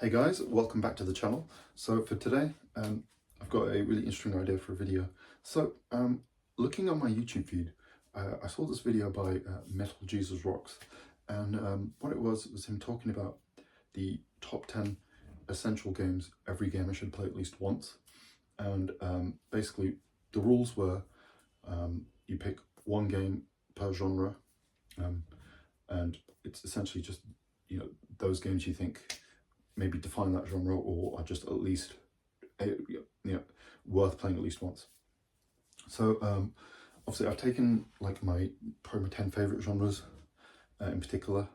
Hey guys, welcome back to the channel. So for today, I've got a really interesting idea for a video. So looking on my YouTube feed, I saw this video by Metal Jesus Rocks, and what it was him talking about the top 10 essential games every gamer should play at least once. And basically the rules were you pick one game per genre, and it's essentially just, those games you think maybe define that genre or are just at least worth playing at least once. So obviously I've taken like probably my 10 favorite genres in particular,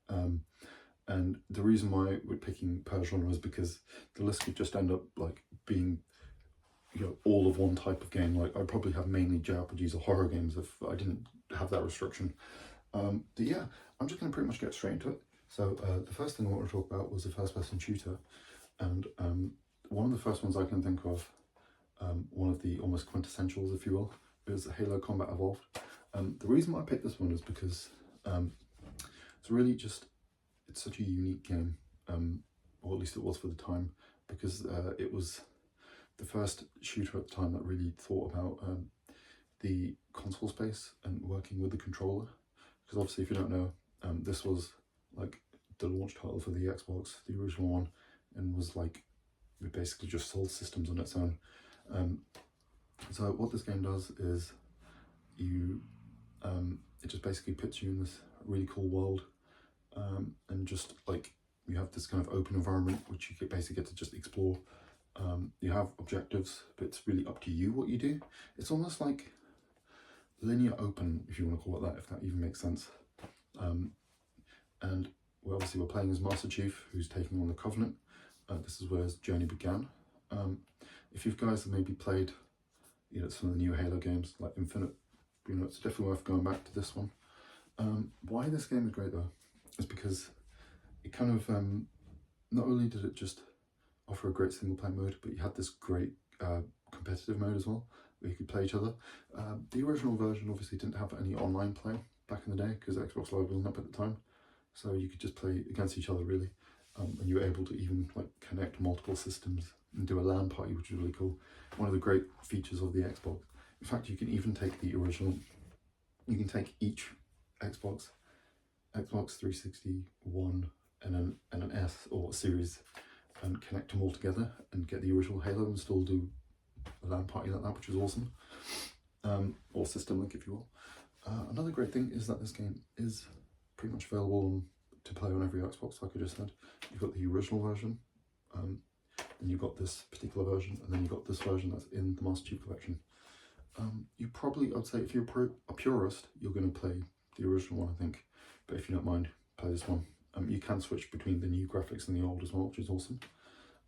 and the reason why we're picking per genre is because the list could just end up like being all of one type of game. Like I'd probably have mainly JRPGs or horror games if I didn't have that restriction. But yeah, I'm just going to pretty much get straight into it. So the first thing I want to talk about was the first-person shooter, and one of the first ones I can think of, one of the almost quintessentials, if you will, is Halo Combat Evolved. The reason why I picked this one is because it's really just, it's such a unique game, or at least it was for the time, because it was the first shooter at the time that really thought about the console space and working with the controller. Because obviously, if you don't know, this was like the launch title for the Xbox, the original one, and was like, it basically just sold systems on its own. So what this game does is it just basically puts you in this really cool world, and just like you have this kind of open environment which you basically get to just explore. You have objectives, but it's really up to you what you do. It's almost like linear open, if you want to call it that, if that even makes sense. And obviously we're playing as Master Chief, who's taking on the Covenant. This is where his journey began. If you guys have maybe played, some of the new Halo games like Infinite, it's definitely worth going back to this one. Why this game is great though, is because it kind of, not only did it just offer a great single player mode, but you had this great competitive mode as well, where you could play each other. The original version obviously didn't have any online play back in the day because Xbox Live wasn't up at the time, so you could just play against each other really, and you were able to even like connect multiple systems and do a LAN party, which is really cool. One of the great features of the Xbox. In fact, you can even take the original, you can take each Xbox 360 One and an S or Series and connect them all together and get the original Halo and still do a LAN party like that, which is awesome. Or System Link, if you will. Another great thing is that this game is pretty much available to play on every Xbox, like I just said. You've got the original version, then you've got this particular version, and then you've got this version that's in the Master Chief Collection. You probably, I'd say, if you're a purist, you're going to play the original one, I think. But if you don't mind, play this one. You can switch between the new graphics and the old as well, which is awesome.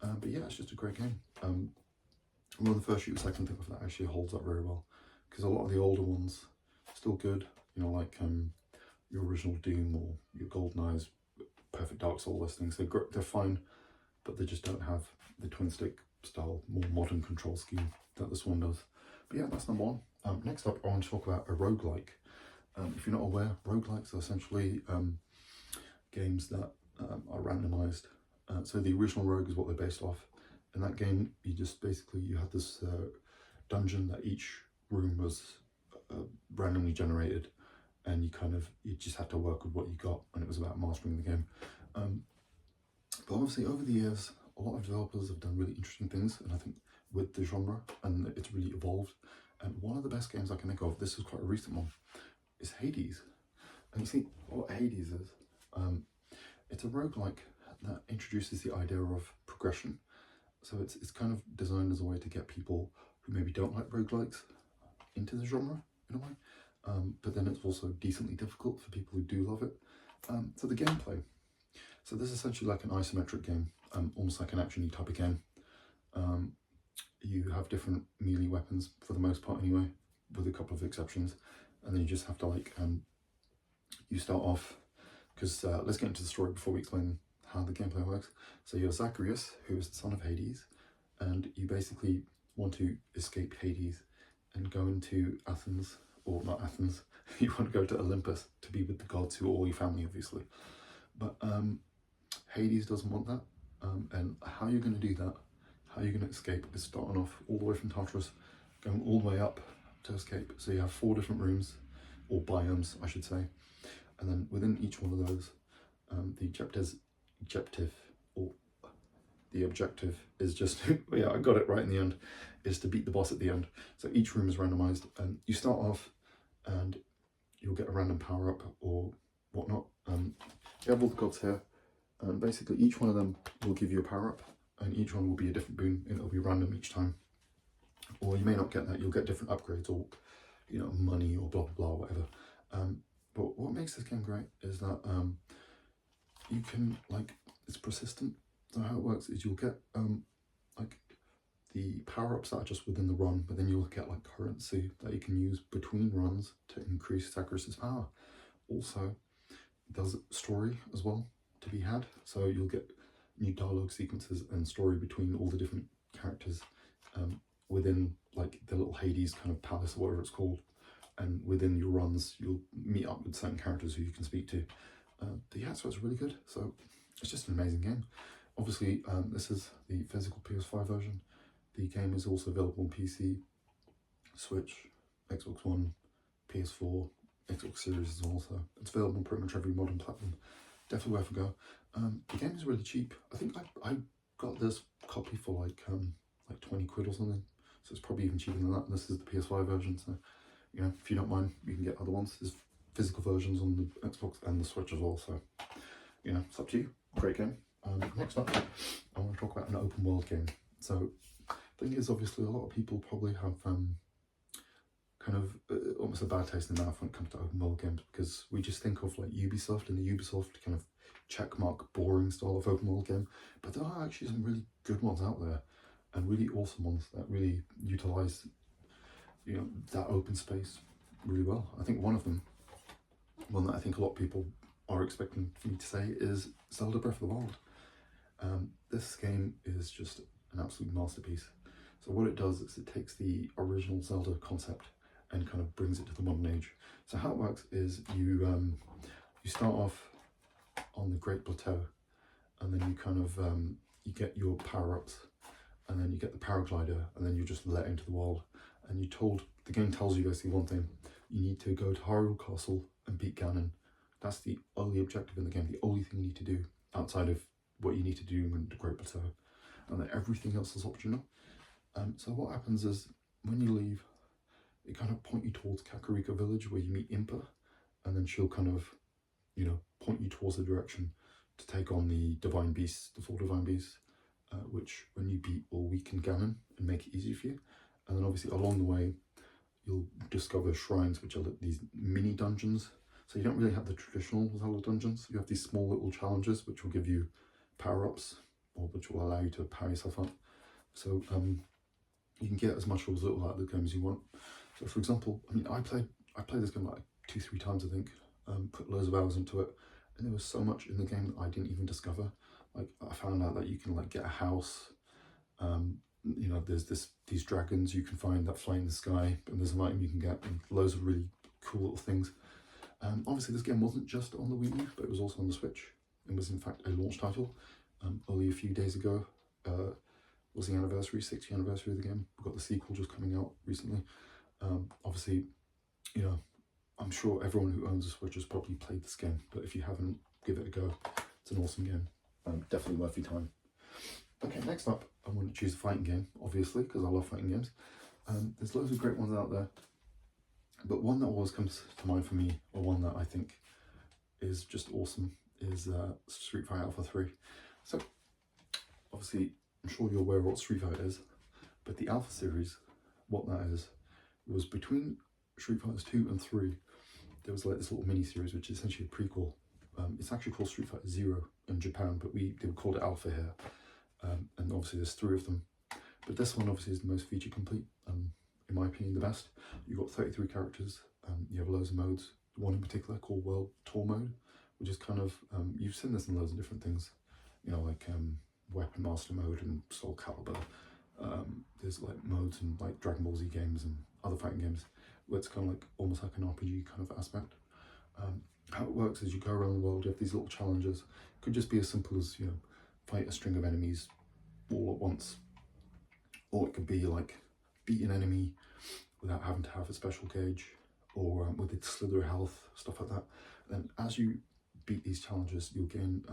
But yeah, it's just a great game. One of the first shooters I can think of that actually holds up very well, because a lot of the older ones still good, like your original Doom or your GoldenEye's, Perfect Dark, all those things. They're fine, but they just don't have the twin stick style, more modern control scheme that this one does. But yeah, that's number one. Next up, I want to talk about a roguelike. If you're not aware, roguelikes are essentially games that are randomized. So the original Rogue is what they're based off. In that game, you had this dungeon that each room was randomly generated, and you just had to work with what you got, and it was about mastering the game. But obviously over the years, a lot of developers have done really interesting things, and I think with the genre, and it's really evolved. And one of the best games I can think of, this is quite a recent one, is Hades. And you see what Hades is? It's a roguelike that introduces the idea of progression. So it's kind of designed as a way to get people who maybe don't like roguelikes into the genre in a way. But then it's also decently difficult for people who do love it. So the gameplay. So this is essentially like an isometric game, almost like an action-y type of game. You have different melee weapons for the most part anyway, with a couple of exceptions. And then you just have to you start off, because let's get into the story before we explain how the gameplay works. So you're Zacharias, who is the son of Hades, and you basically want to escape Hades and go into Athens, or not Athens, you want to go to Olympus to be with the gods who are all your family, obviously. But Hades doesn't want that. And how you're going to do that, how you're going to escape, is starting off all the way from Tartarus, going all the way up to escape. So you have 4 different rooms, or biomes I should say, and then within each one of those, the objective is just, yeah, I got it right in the end, is to beat the boss at the end. So each room is randomized, and you start off and you'll get a random power up or whatnot. You have all the gods here, and basically each one of them will give you a power up, and each one will be a different boon, and it'll be random each time. Or you may not get that, you'll get different upgrades, or you know, money or blah blah blah, whatever. But what makes this game great is that you can, like, it's persistent. So how it works is you'll get like the power-ups that are just within the run, but then you'll get like currency that you can use between runs to increase Zagreus's power. Also, there's story as well to be had, so you'll get new dialogue sequences and story between all the different characters within like the little Hades kind of palace or whatever it's called, and within your runs you'll meet up with certain characters who you can speak to. But yeah, so it's really good. So it's just an amazing game. Obviously, this is the physical PS5 version. The game is also available on PC, Switch, Xbox One, PS4, Xbox Series as well. So it's available on pretty much every modern platform. Definitely worth a go. The game is really cheap. I think I got this copy for like 20 quid or something. So it's probably even cheaper than that. This is the PS5 version. So, you know, if you don't mind, you can get other ones. There's physical versions on the Xbox and the Switch as well. So, you know, it's up to you. Great game. Next up, I want to talk about an open world game. So, the thing is, obviously, a lot of people probably have kind of almost a bad taste in their mouth when it comes to open world games, because we just think of like Ubisoft and the Ubisoft kind of checkmark boring style of open world game. But there are actually some really good ones out there, and really awesome ones that really utilize, you know, that open space really well. I think one of them, one that I think a lot of people are expecting for me to say, is Zelda Breath of the Wild. This game is just an absolute masterpiece. So what it does is it takes the original Zelda concept and kind of brings it to the modern age. So how it works is you start off on the Great Plateau, and then you kind of you get your power-ups, and then you get the paraglider, and then you're just let into the world, and the game tells you basically one thing: you need to go to Hyrule Castle and beat Ganon. That's the only objective in the game, the only thing you need to do outside of what you need to do in the Great Plateau, and then everything else is optional. So what happens is, when you leave, it kind of point you towards Kakariko Village, where you meet Impa, and then she'll kind of, you know, point you towards the direction to take on the Divine Beasts, the 4 Divine Beasts, which when you beat will weaken Ganon and make it easier for you. And then obviously along the way, you'll discover shrines, which are like these mini dungeons. So you don't really have the traditional Zelda dungeons. You have these small little challenges, which will give you power-ups, or which will allow you to power yourself up. So you can get as much or as little out of the game as you want. So for example, I mean, I played this game like 2-3 times, I think. Put loads of hours into it, and there was so much in the game that I didn't even discover. Like, I found out that you can like get a house. You know, there's these dragons you can find that fly in the sky, and there's an item you can get, and loads of really cool little things. Obviously, this game wasn't just on the Wii U, but it was also on the Switch. It was in fact a launch title. Only a few days ago was the anniversary, 60th anniversary of the game. We've got the sequel just coming out recently. Obviously, you know, I'm sure everyone who owns a Switch has probably played this game, but if you haven't, give it a go. It's an awesome game. Definitely worth your time. Okay, next up, I'm going to choose a fighting game, obviously, because I love fighting games. There's loads of great ones out there, but one that always comes to mind for me, or one that I think is just awesome, is Street Fighter Alpha 3. So, obviously, I'm sure you're aware of what Street Fighter is, but the Alpha series, what that is, was between Street Fighters 2 and 3, there was like this little mini-series, which is essentially a prequel. It's actually called Street Fighter Zero in Japan, but they would call it Alpha here. And obviously there's 3 of them. But this one obviously is the most feature complete, in my opinion the best. You've got 33 characters, you have loads of modes. One in particular called World Tour Mode, which is kind of, you've seen this in loads of different things, you know, like Weapon Master Mode and Soul Calibur. There's like modes in like Dragon Ball Z games and other fighting games where it's kind of like almost like an RPG kind of aspect. How it works is you go around the world, you have these little challenges. It could just be as simple as, you know, fight a string of enemies all at once, or it could be like beat an enemy without having to have a special gauge, or with its slither health, stuff like that. Then as you beat these challenges, you'll gain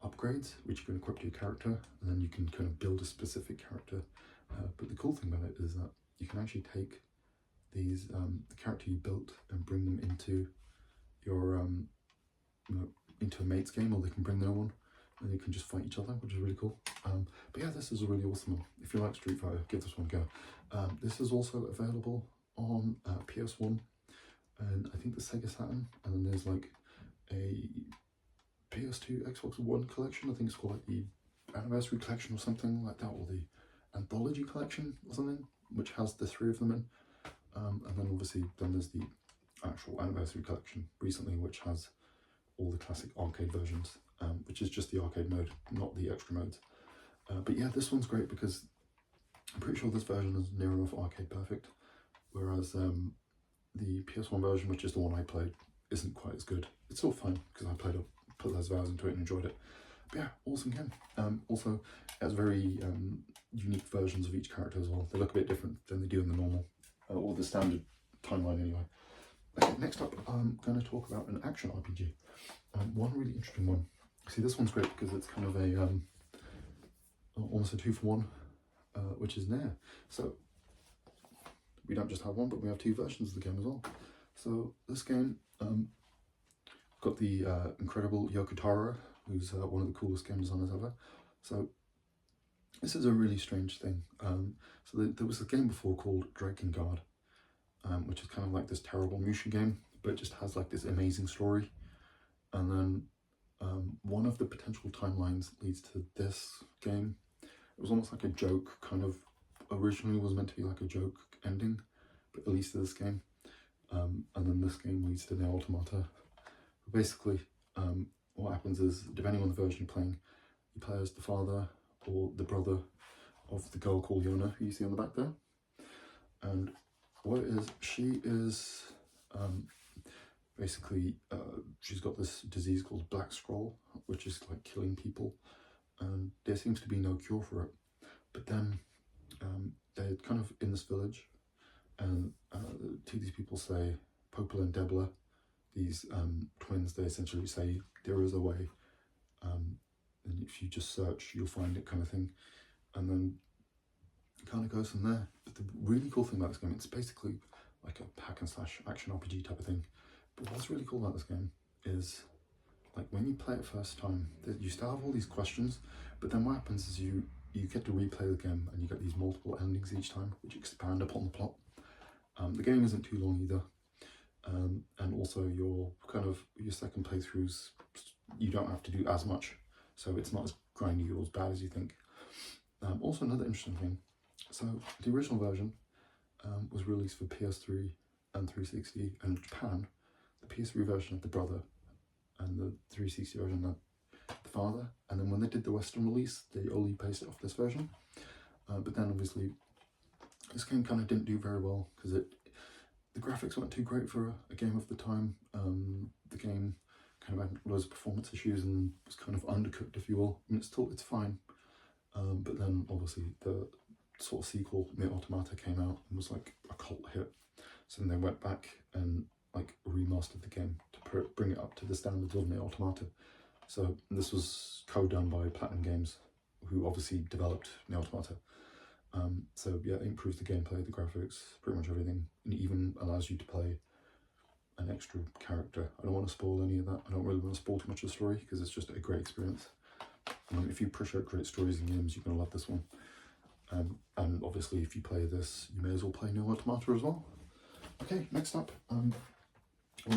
upgrades which you can equip to your character, and then you can kind of build a specific character. But the cool thing about it is that you can actually take these the character you built and bring them into your into a mates game, or they can bring their one and you can just fight each other, which is really cool. But yeah, this is a really awesome one. If you like Street Fighter, give this one a go. This is also available on PS1 and I think the Sega Saturn, and then there's like a PS2 Xbox One collection. I think it's called like the Anniversary Collection or something like that, or the Anthology Collection or something, which has the 3 of them in. And then obviously then there's the actual Anniversary Collection recently, which has all the classic arcade versions, which is just the arcade mode, not the extra modes. But yeah, this one's great because I'm pretty sure this version is near enough arcade perfect, whereas the PS1 version, which is the one I played, isn't quite as good. It's still fun because I put those hours into it and enjoyed it. But yeah, awesome game. Also, it has very unique versions of each character as well. They look a bit different than they do in the normal, or the standard timeline anyway. Okay, next up, I'm going to talk about an action RPG. One really interesting one. See, this one's great because it's kind of a almost a 2-for-1, which is Nair. So we don't just have one, but we have 2 versions of the game as well. So this game got the incredible Yoko Taro, who's one of the coolest game designers ever. So this is a really strange thing. So there was a game before called Drakengard, which is kind of like this terrible Musha game, but it just has like this amazing story. And then one of the potential timelines leads to this game. It was almost like a joke, kind of originally was meant to be like a joke ending, but at least to this game. And then this game leads to Nier Automata. But basically, what happens is, depending on the version you're playing, you play as the father or the brother of the girl called Yona, who you see on the back there. And what it is, she is basically, she's got this disease called Black Scroll, which is like killing people, and there seems to be no cure for it. But then they're kind of in this village, and two of these people say, Popel and Debla, these twins, they essentially say there is a way, and if you just search, you'll find it, kind of thing. And then it kind of goes from there. But the really cool thing about this game, it's basically like a hack and slash action RPG type of thing. But what's really cool about this game is, like, when you play it first time, you still have all these questions, but then what happens is you get to replay the game and you get these multiple endings each time, which expand upon the plot. The game isn't too long either, and also your second playthroughs, you don't have to do as much, so it's not as grindy or as bad as you think. Also, another interesting thing, so the original version was released for PS3 and 360, and in Japan, the PS3 version had the brother, and the 360 version had the father, and then when they did the Western release, they only based it off this version. But then obviously, this game kind of didn't do very well, because the graphics weren't too great for a game of the time. The game kind of had loads of performance issues and was kind of undercooked, if you will. I mean, it's fine. But then obviously the sort of sequel, Nier Automata, came out and was like a cult hit. So then they went back and like remastered the game to bring it up to the standards of Nier Automata. So this was co-done by Platinum Games, who obviously developed Nier Automata. So yeah, it improves the gameplay, the graphics, pretty much everything, and it even allows you to play an extra character. I don't want to spoil any of that. I don't really want to spoil too much of the story because it's just a great experience. If you appreciate great stories in games, you're going to love this one. And obviously, if you play this, you may as well play Nier Automata as well. Okay, next up, I want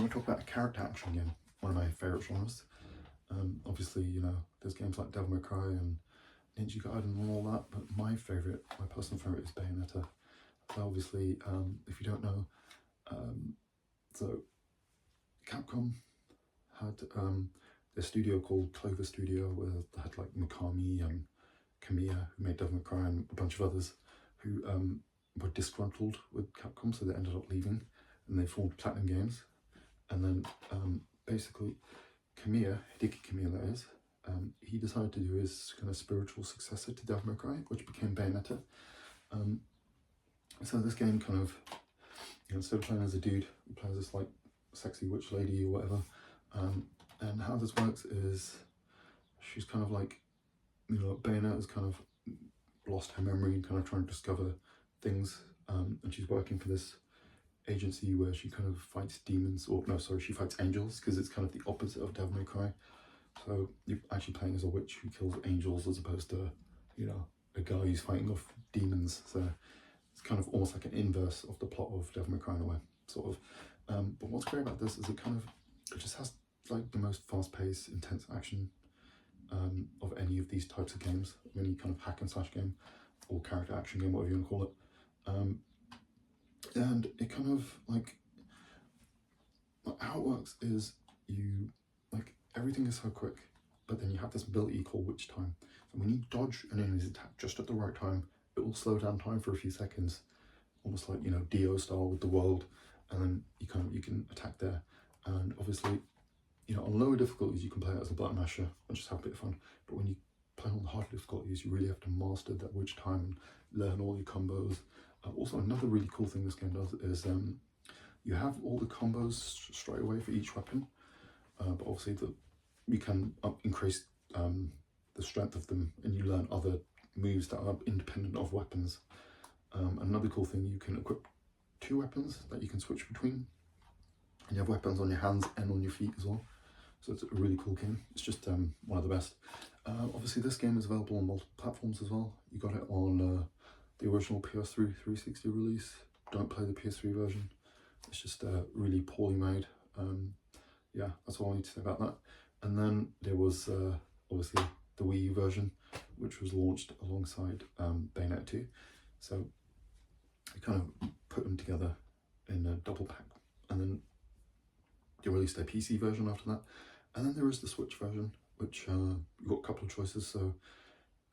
to talk about a character action game, one of my favourite genres. Obviously, you know, there's games like Devil May Cry and Ninja Gaiden and all that, but my personal favourite is Bayonetta. So obviously, if you don't know, so Capcom had their studio called Clover Studio, where they had like Mikami and Kamiya, who made Devil May Cry, and a bunch of others who were disgruntled with Capcom, so they ended up leaving, and they formed Platinum Games. And then basically Kamiya, Hideki Kamiya that is, he decided to do his kind of spiritual successor to Devil May Cry, which became Bayonetta. So this game kind of, instead of playing as a dude, you play as this like sexy witch lady or whatever. And how this works is she's kind of like, Bayonetta has kind of lost her memory and kind of trying to discover things. And she's working for this agency where she kind of fights demons, or no, sorry, she fights angels, because it's kind of the opposite of Devil May Cry. So you're actually playing as a witch who kills angels as opposed to, a guy who's fighting off demons. So it's kind of almost like an inverse of the plot of Devil May Cry in a way, sort of. But what's great about this is it just has like the most fast-paced, intense action of any of these types of games, any kind of hack and slash game or character action game, whatever you want to call it. And it kind of like how it works is everything is so quick, but then you have this ability called Witch Time. So when you dodge an enemy's attack just at the right time, it will slow down time for a few seconds, almost like Dio style with the world, and then you can attack there. And obviously, on lower difficulties you can play it as a button masher and just have a bit of fun. But when you play on the harder difficulties, you really have to master that Witch Time and learn all your combos. Also, another really cool thing this game does is you have all the combos straight away for each weapon, but obviously you can increase the strength of them, and you learn other moves that are independent of weapons. Another cool thing, you can equip 2 weapons that you can switch between, and you have weapons on your hands and on your feet as well. So it's a really cool game. It's just one of the best. Obviously this game is available on multiple platforms as well. You got it on the original PS3 360 release. Don't play the PS3 version. It's just really poorly made. Yeah, that's all I need to say about that. And then there was obviously the Wii U version, which was launched alongside Bayonetta 2. So I kind of put them together in a double pack, and then they released their PC version after that. And then there is the Switch version, which you got a couple of choices. So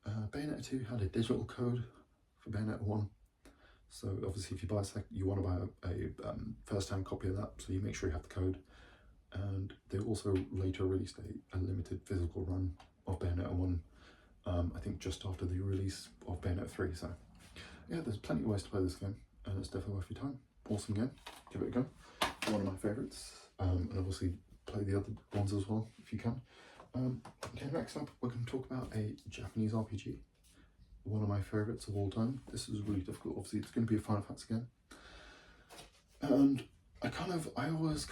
Bayonetta 2 had a digital code for Bayonetta 1. So obviously if you buy you want to buy a first-hand copy of that, so you make sure you have the code. And they also later released a limited physical run of Bayonetta 1, I think just after the release of Bayonetta 3. So yeah, there's plenty of ways to play this game, and it's definitely worth your time. Awesome game, give it a go. One of my favourites, and obviously play the other ones as well if you can. Okay, next up we're going to talk about a Japanese RPG, one of my favourites of all time. This is really difficult. Obviously it's going to be a Final Fantasy game, and I always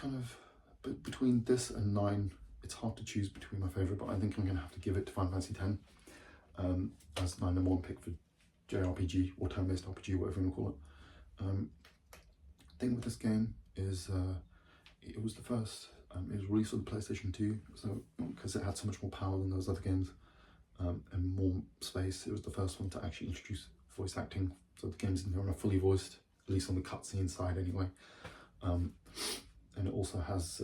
but between this and 9, it's hard to choose between my favourite, but I think I'm going to have to give it to Final Fantasy X as my number 1 pick for JRPG or turn-based RPG, whatever you want to call it. Thing with this game is it was the first, it was released on the PlayStation 2, so because it had so much more power than those other games and more space, it was the first one to actually introduce voice acting. So the games in here are fully voiced, at least on the cutscene side anyway. And it also has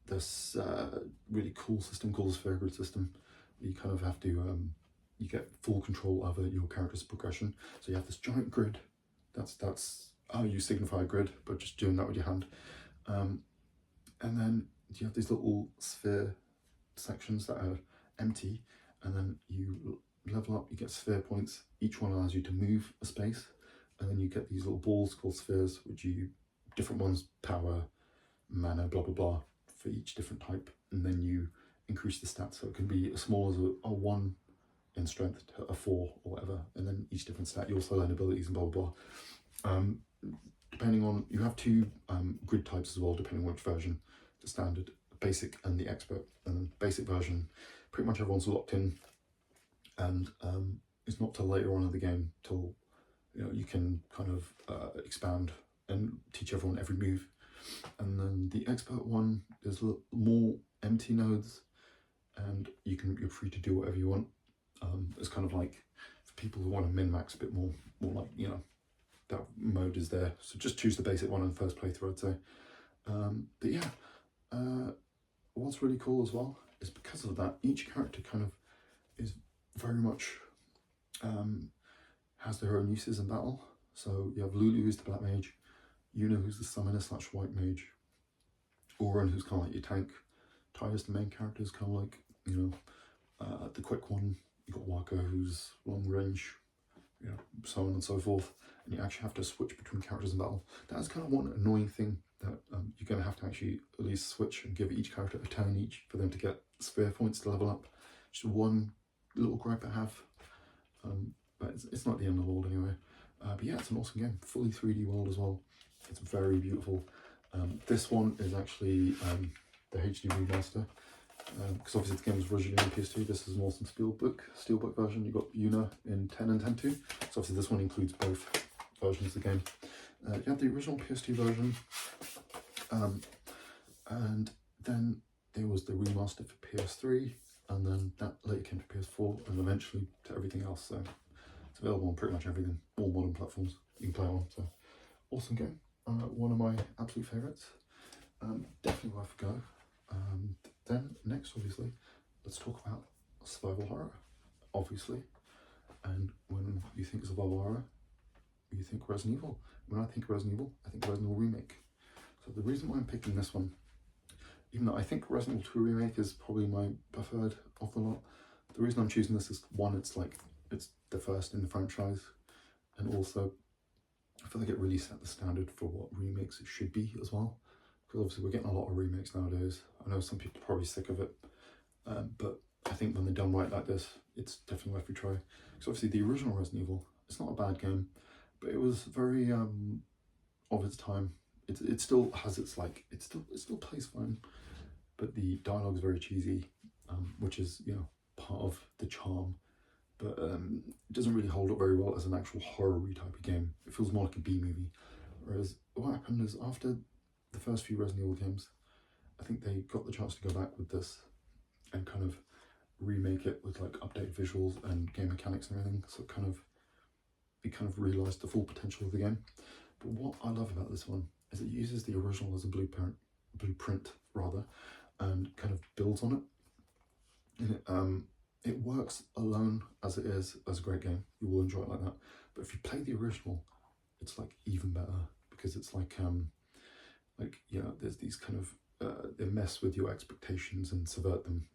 this really cool system called the Sphere Grid system. You kind of have to, you get full control over your character's progression. So you have this giant grid, that's how you signify a grid, but just doing that with your hand. And then you have these little sphere sections that are empty, and then you level up, you get sphere points. Each one allows you to move a space, and then you get these little balls called spheres, which different ones, power, mana, blah blah blah, for each different type, and then you increase the stats, so it can be as small as a 1 in strength to a 4 or whatever, and then each different stat you also learn abilities and blah blah blah. Depending on, you have 2 grid types as well, depending on which version: the standard, basic, and the expert. And then basic version, pretty much everyone's locked in, and it's not till later on in the game till you can kind of expand and teach everyone every move. And then the expert one, there's more empty nodes, and you're free to do whatever you want. It's kind of like for people who want to min-max a bit more like, that mode is there. So just choose the basic one in the first playthrough, I'd say. But yeah, what's really cool as well is because of that, each character kind of is very much has their own uses in battle. So you have Lulu, who's the black mage, Yuna, who's the summoner / white mage, Auron, who's kind of like your tank, Tyra's the main character, is kind of like, the quick one, you got Waka, who's long range, you know, so on and so forth, and you actually have to switch between characters in battle. That is kind of one annoying thing, that you're going to have to actually at least switch and give each character a turn each for them to get spare points to level up. Just one little gripe I have, but it's not the end of the world anyway. But yeah, it's an awesome game, fully 3D world as well. It's very beautiful. This one is actually the HD remaster, because obviously the game was originally on PS2. This is an awesome steelbook version. You've got Yuna in 10 and 10.2, so obviously this one includes both versions of the game. You have the original PS2 version, and then there was the remaster for PS3, and then that later came to PS4, and eventually to everything else. So it's available on pretty much everything, all modern platforms you can play on. So awesome game, one of my absolute favourites. Definitely worth a go. Then next, obviously, let's talk about survival horror, obviously. And when you think survival horror, you think Resident Evil. When I think Resident Evil, I think Resident Evil Remake. So the reason why I'm picking this one, even though I think Resident Evil 2 Remake is probably my preferred of the lot, the reason I'm choosing this is, one, it's the first in the franchise, and also I feel like it really set the standard for what remakes it should be as well. Because obviously we're getting a lot of remakes nowadays. I know some people are probably sick of it, but I think when they're done right like this, it's definitely worth a try. Because obviously the original Resident Evil, it's not a bad game, but it was very of its time. It still has its it still plays fine, but the dialogue is very cheesy, which is, you know, part of the charm. But it doesn't really hold up very well as an actual horror-y type of game. It feels more like a B movie. Whereas what happened is, after the first few Resident Evil games, I think they got the chance to go back with this and kind of remake it with like updated visuals and game mechanics and everything. So it kind of realised the full potential of the game. But what I love about this one is it uses the original as a blueprint rather, and kind of builds on it. And it works alone as it is as a great game. You will enjoy it like that. But if you play the original, it's like even better, because it's like you know, there's these kind of they mess with your expectations and subvert them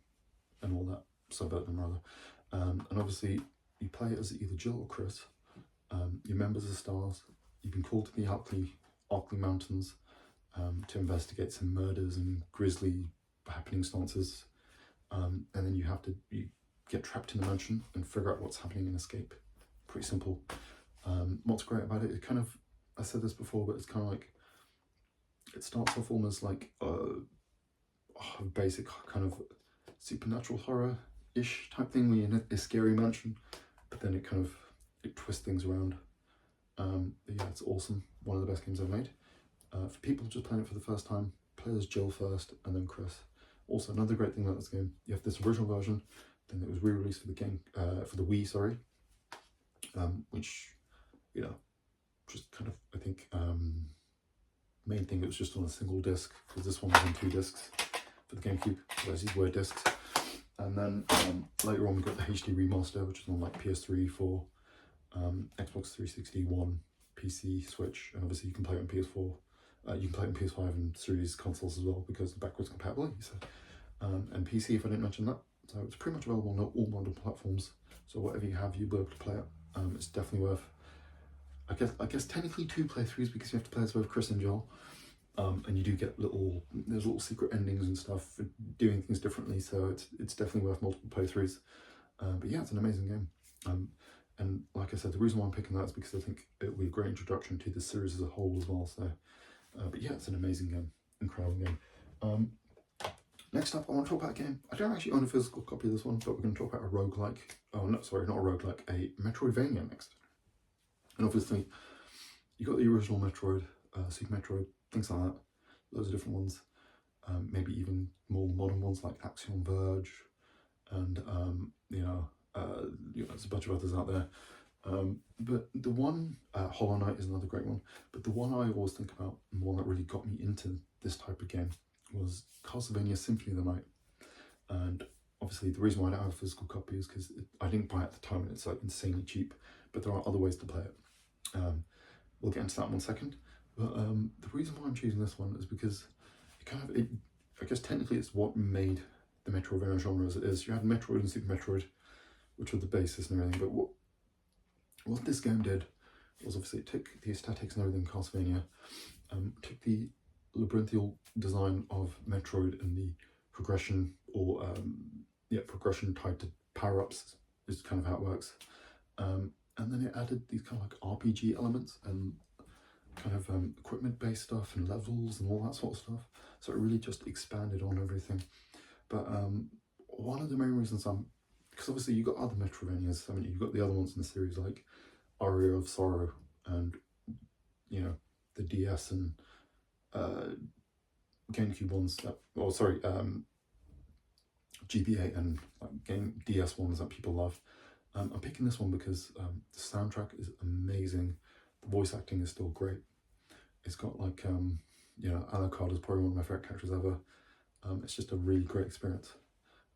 rather. And obviously you play it as either Jill or Chris. You're members of STARS. You've been called to the Arklay Mountains to investigate some murders and grisly happenstances, and then you get trapped in the mansion and figure out what's happening and escape. Pretty simple. What's great about it, I said this before, but it's kind of like, it starts off almost like a basic kind of supernatural horror-ish type thing where you're in a scary mansion, but then it twists things around. Yeah, it's awesome. One of the best games I've made. For people just playing it for the first time, play as Jill first and then Chris. Also, another great thing about this game, you have this original version, then it was re-released for the game, for the Wii, sorry, which, you know, just kind of, I think, main thing, it was just on a single disc, because this one was on 2 discs for the GameCube, so these were discs. And then later on we got the HD remaster, which is on like PS3, 4, Xbox 360, One, PC, Switch, and obviously you can play it on PS4. You can play it on PS5 and Series consoles as well, because of backwards compatibility. So, and PC, if I didn't mention that. So it's pretty much available on all modern platforms. So whatever you have, you'll be able to play it. It's definitely worth. I guess technically 2 playthroughs, because you have to play as both Chris and Joel. And you do get there's little secret endings and stuff for doing things differently. So it's definitely worth multiple playthroughs. But yeah, it's an amazing game. And like I said, the reason why I'm picking that is because I think it will be a great introduction to the series as a whole as well. So, but yeah, it's an amazing game, incredible game. Next up, I want to talk about a game. I don't actually own a physical copy of this one, but we're going to talk about a roguelike. Oh, no, sorry, not a roguelike, a Metroidvania next. And obviously, you got the original Metroid, Super Metroid, things like that. Loads of different ones. Maybe even more modern ones like Axiom Verge, and there's a bunch of others out there. But the one, Hollow Knight is another great one. But the one I always think about, and the one that really got me into this type of game, was Castlevania Symphony of the Night. And obviously the reason why I don't have a physical copy is because I didn't buy it at the time and it's like insanely cheap, but there are other ways to play it. We'll get into that in 1 second. But the reason why I'm choosing this one is because I guess technically it's what made the Metroidvania genre as it is. You had Metroid and Super Metroid, which were the basis and everything, but what this game did was obviously it took the aesthetics and everything Castlevania, took the labyrinthial design of Metroid and the progression, or progression tied to power-ups is kind of how it works, and then it added these kind of like RPG elements and kind of equipment-based stuff and levels and all that sort of stuff. So it really just expanded on everything. But one of the main reasons because obviously you got other Metroidvanias, haven't you? You've got the other ones in the series like Aria of Sorrow and, you know, the DS and GameCube ones GBA and like DS ones that people love. I'm picking this one because the soundtrack is amazing. The voice acting is still great. It's got like, Alucard is probably one of my favorite characters ever. It's just a really great experience.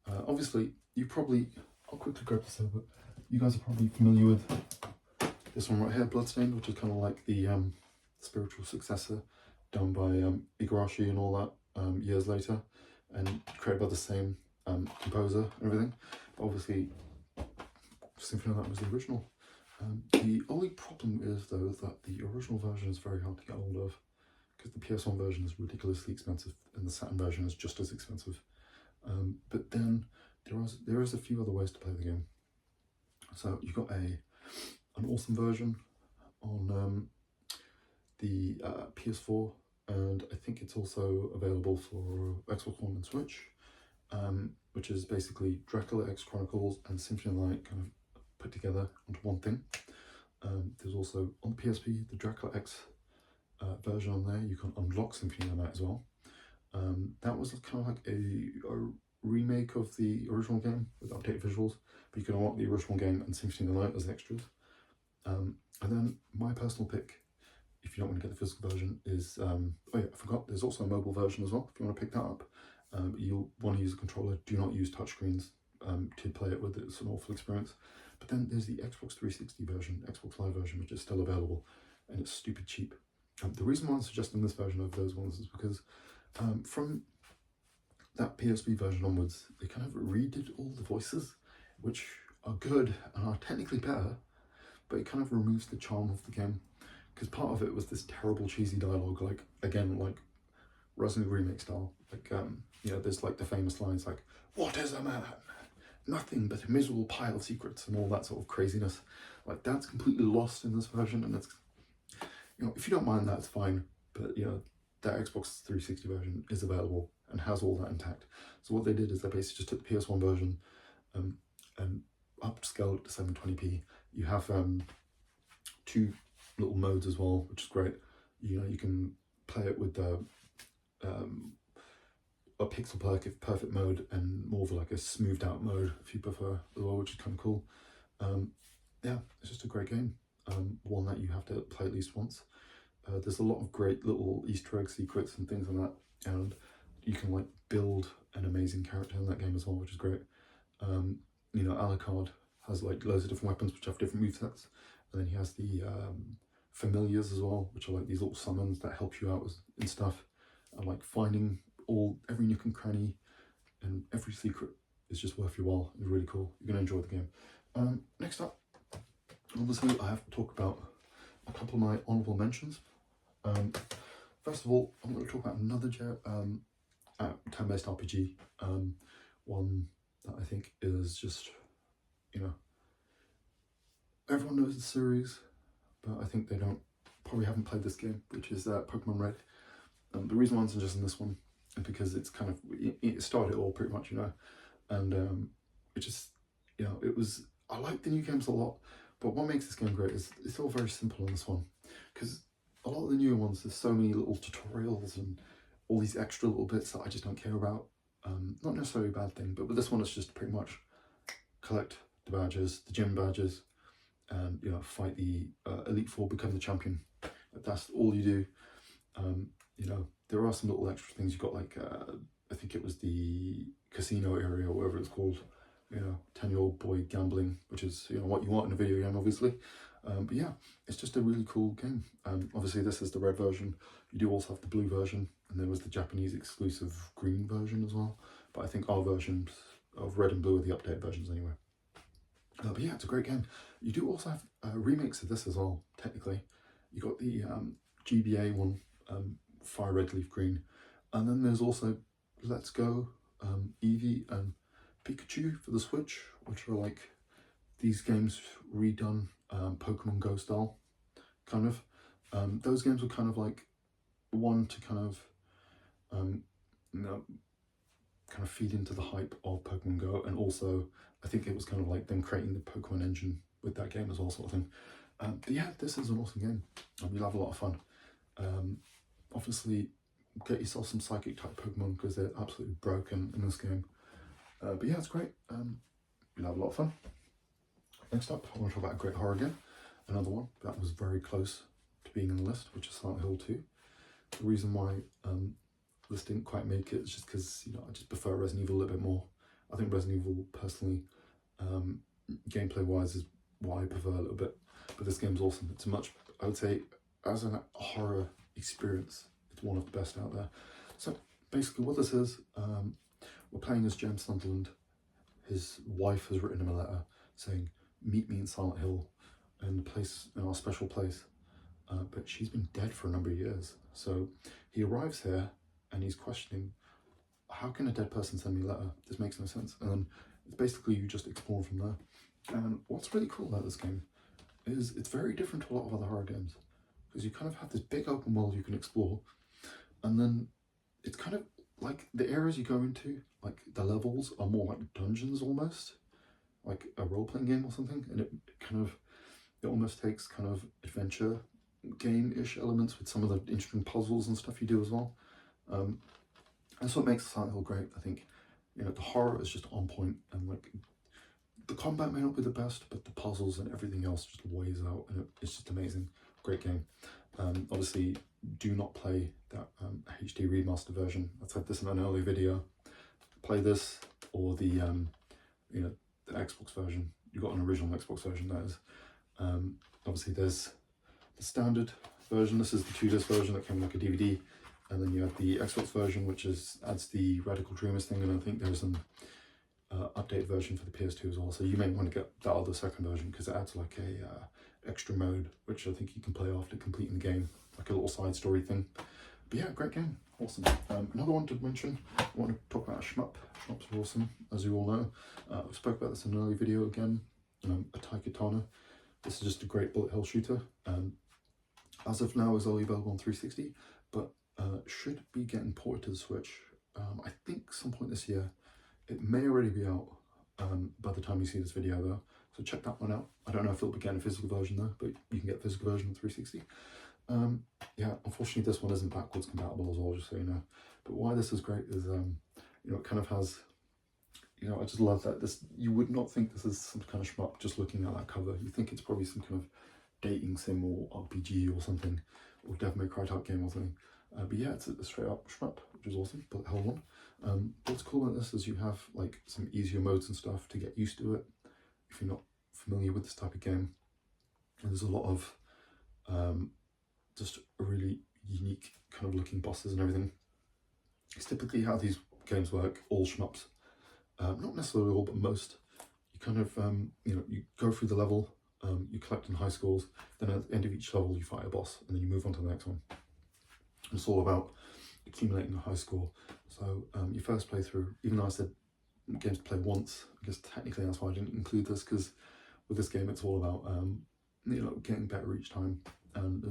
Obviously, I'll quickly grab this over, but you guys are probably familiar with this one right here, Bloodstained, which is kind of like the spiritual successor done by Igarashi and all that years later, and created by the same composer and everything. But obviously, Symphony of the Night was the original. The only problem is, though, that the original version is very hard to get hold of, because the PS1 version is ridiculously expensive and the Saturn version is just as expensive. But then there is a few other ways to play the game. So you've got an awesome version on the PS4, and I think it's also available for Xbox One and Switch, which is basically Dracula X Chronicles and Symphony of the Night kind of put together onto one thing. There's also on the PSP the Dracula X version on there. You can unlock Symphony of the Night as well. That was kind of like a remake of the original game with updated visuals, but you can unlock the original game and Symphony of the Night as extras. And then my personal pick, if you don't want to get the physical version, is I forgot, there's also a mobile version as well if you want to pick that up. You'll want to use a controller. Do not use touchscreens to play it with. It's an awful experience. But then there's the Xbox 360 version, Xbox Live version, which is still available, and it's stupid cheap. The reason why I'm suggesting this version of those ones is because from that PSP version onwards, they kind of redid all the voices, which are good and are technically better, but it kind of removes the charm of the game, because part of it was this terrible cheesy dialogue, like Resident Evil remake style. There's like the famous lines like, "What is a man? Nothing but a miserable pile of secrets," and all that sort of craziness. Like, that's completely lost in this version, and it's, if you don't mind that, it's fine, but that Xbox 360 version is available and has all that intact. So what they did is they basically just took the PS1 version and upscaled it to 720p. You have 2 little modes as well, which is great. You can play it with a pixel perfect mode and more of like a smoothed out mode if you prefer as well, which is kind of cool. It's just a great game. One that you have to play at least once. There's a lot of great little Easter egg secrets and things like that, and you can like build an amazing character in that game as well, which is great. Alucard has like loads of different weapons which have different movesets, and then he has the familiars as well, which are like these little summons that help you out and stuff, and like finding every nook and cranny and every secret is just worth your while. It's really cool. You're going to enjoy the game. Next up, obviously I have to talk about a couple of my honourable mentions. First of all, I'm going to talk about another turn-based RPG, one that I think is just, everyone knows the series, but I think they probably haven't played this game, which is Pokemon Red. The reason why I'm suggesting this one is because it's kind of, it started it all pretty much, and it just, I like the new games a lot, but what makes this game great is it's all very simple in this one, because a lot of the newer ones, there's so many little tutorials and all these extra little bits that I just don't care about. Not necessarily a bad thing, but with this one it's just pretty much collect the badges, the gym badges, and fight the Elite Four, become the champion. That's all you do. There are some little extra things. You've got like, I think it was the casino area or whatever it's called, 10-year-old boy gambling, which is what you want in a video game, obviously. But yeah, it's just a really cool game. Obviously this is the red version. You do also have the blue version, and there was the Japanese exclusive green version as well. but I think our versions of Red and Blue are the updated versions anyway. But yeah, it's a great game. You do also have remakes of this as well, technically. You got the GBA one, Fire Red Leaf Green, and then there's also Let's Go, Eevee and Pikachu for the Switch, which are like these games redone Pokemon Go style, kind of. Those games were kind of like one to kind of, kind of feed into the hype of Pokemon Go, and also I think it was kind of like them creating the Pokemon engine with that game as well, sort of thing. But yeah, this is an awesome game, and you'll have a lot of fun. Obviously, get yourself some Psychic type Pokemon because they're absolutely broken in this game. But yeah, it's great. You'll have a lot of fun. Next up, I want to talk about a great horror game. Another one that was very close to being on the list, which is Silent Hill 2. The reason why this didn't quite make it is just because, you know, I just prefer Resident Evil a little bit more. I think Resident Evil, personally, gameplay wise, is what I prefer a little bit. But this game's awesome. It's much, I would say, as a horror experience, it's one of the best out there. So basically what this is, we're playing as James Sunderland. His wife has written him a letter saying, meet me in Silent Hill, in the place, in our special place. But she's been dead for a number of years. So he arrives here and he's questioning, how can a dead person send me a letter? This makes no sense. And then it's basically you just explore from there. And what's really cool about this game is it's very different to a lot of other horror games, because you kind of have this big open world you can explore, and then it's kind of like the areas you go into, like the levels are more like dungeons almost, like a role-playing game or something, and it almost takes kind of adventure game-ish elements with some of the interesting puzzles and stuff you do as well. That's what makes Silent Hill great. I think, you know, the horror is just on point, and like the combat may not be the best, but the puzzles and everything else just weighs out, and it's just amazing. Great game. Obviously, do not play that HD remaster version. I said this in an earlier video. Play this or the you know, the Xbox version. You got an original Xbox version, that is. Obviously, there's the standard version. This is the 2-disc version that came like a DVD, and then you have the Xbox version, which adds the Radical Dreamers thing, and I think there's an updated version for the PS2 as well. So you may want to get that other second version because it adds like a extra mode, which I think you can play after completing the game, like a little side story thing. But yeah, great game, awesome. Another one to mention, I want to talk about a shmup. Shmups are awesome, as you all know. We spoke about this in an earlier video again. Attack Katana. This is just a great bullet hell shooter. As of now, is only available on 360, but should be getting ported to the Switch. I think some point this year. It may already be out by the time you see this video though, so check that one out. I don't know if it'll be getting a physical version though, but you can get a physical version on 360. Yeah, unfortunately this one isn't backwards compatible as well, just so you know. But why this is great is, you know, it kind of has, you know, I just love that this, you would not think this is some kind of shmup just looking at that cover. You think it's probably some kind of dating sim or RPG or something, or Devil May Cry type game or something. But yeah, it's a straight up shmup, which is awesome, but hell one. What's cool about this is you have like some easier modes and stuff to get used to it if you're not familiar with this type of game. And there's a lot of just really unique kind of looking bosses and everything. It's typically how these games work, all shmups. Not necessarily all, but most. You kind of, you know, you go through the level, you collect in high scores, then at the end of each level you fight a boss, and then you move on to the next one. It's all about accumulating a high score. So your first playthrough, even though I said games to play once, I guess technically that's why I didn't include this, because with this game it's all about you know, getting better each time, and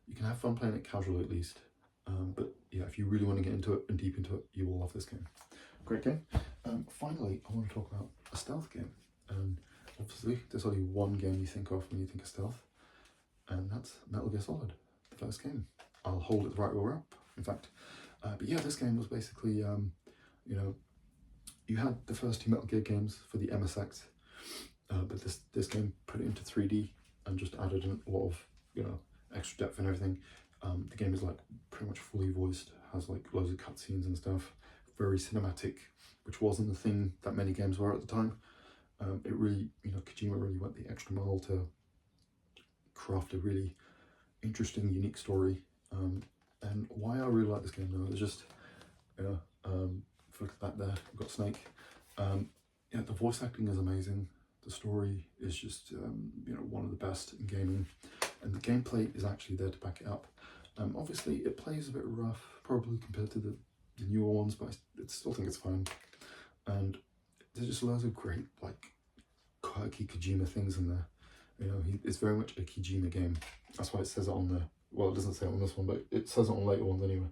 you can have fun playing it casually at least. But yeah, if you really want to get into it and deep into it, you will love this game. Great game. Finally, I want to talk about a stealth game, and obviously there's only one game you think of when you think of stealth, and that's Metal Gear Solid, the first game. I'll hold it the right way up, in fact. But yeah, this game was basically, you know, you had the first 2 Metal Gear games for the MSX, but this game put it into 3D and just added a lot of, you know, extra depth and everything. The game is like pretty much fully voiced, has like loads of cutscenes and stuff, very cinematic, which wasn't the thing that many games were at the time. It really, you know, Kojima really went the extra mile to craft a really interesting, unique story. And why I really like this game though is just, you know, if you look at that there, we've got Snake. Yeah, the voice acting is amazing. The story is just, you know, one of the best in gaming, and the gameplay is actually there to back it up. Obviously, it plays a bit rough, probably compared to the newer ones, but I still think it's fine. And there's just loads of great, like, quirky Kojima things in there. You know, it's very much a Kojima game. That's why it says it on there. Well, it doesn't say it on this one, but it says it on later ones anyway.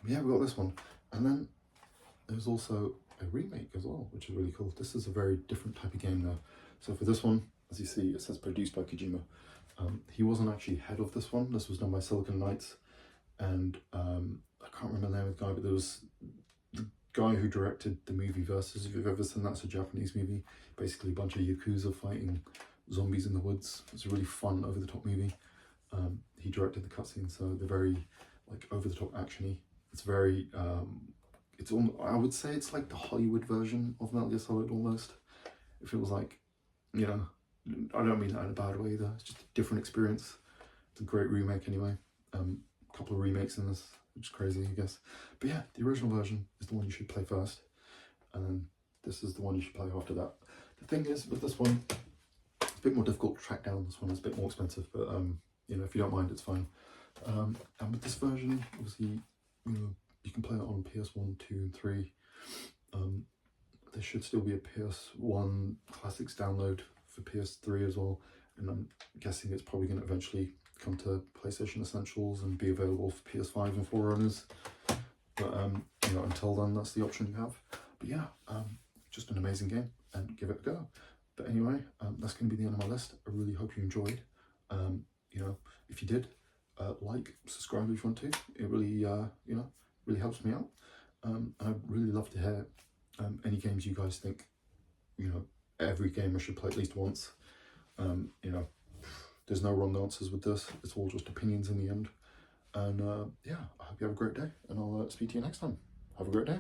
Yeah, we got this one. And then there's also a remake as well, which is really cool. This is a very different type of game though. So for this one, as you see, it says produced by Kojima. He wasn't actually head of this one. This was done by Silicon Knights, and I can't remember the name of the guy, but there was the guy who directed the movie Versus. If you've ever seen that, it's a Japanese movie. Basically a bunch of Yakuza fighting zombies in the woods. It's a really fun, over-the-top movie. He directed the cutscenes, so they're very like over-the-top actiony. It's very, it's almost, I would say it's like the Hollywood version of Metal Gear Solid almost. It feels like, you know, I don't mean that in a bad way either. It's just a different experience. It's a great remake anyway. A couple of remakes in this, which is crazy, I guess. But yeah, the original version is the one you should play first, and then this is the one you should play after that. The thing is, with this one, it's a bit more difficult to track down. This one is a bit more expensive, but you know, if you don't mind, it's fine. And with this version, obviously, you know, you can play it on PS1, 2, and 3. There should still be a PS1 Classics download for PS3 as well, and I'm guessing it's probably going to eventually come to PlayStation Essentials and be available for PS5 and 4 owners. But you know, until then, that's the option you have. But yeah, just an amazing game, and give it a go. But anyway, that's going to be the end of my list. I really hope you enjoyed. You know, if you did, like, subscribe if you want to. It really, you know, really helps me out. And I'd really love to hear any games you guys think, you know, every gamer should play at least once. You know, there's no wrong answers with this. It's all just opinions in the end. And yeah, I hope you have a great day, and I'll speak to you next time. Have a great day.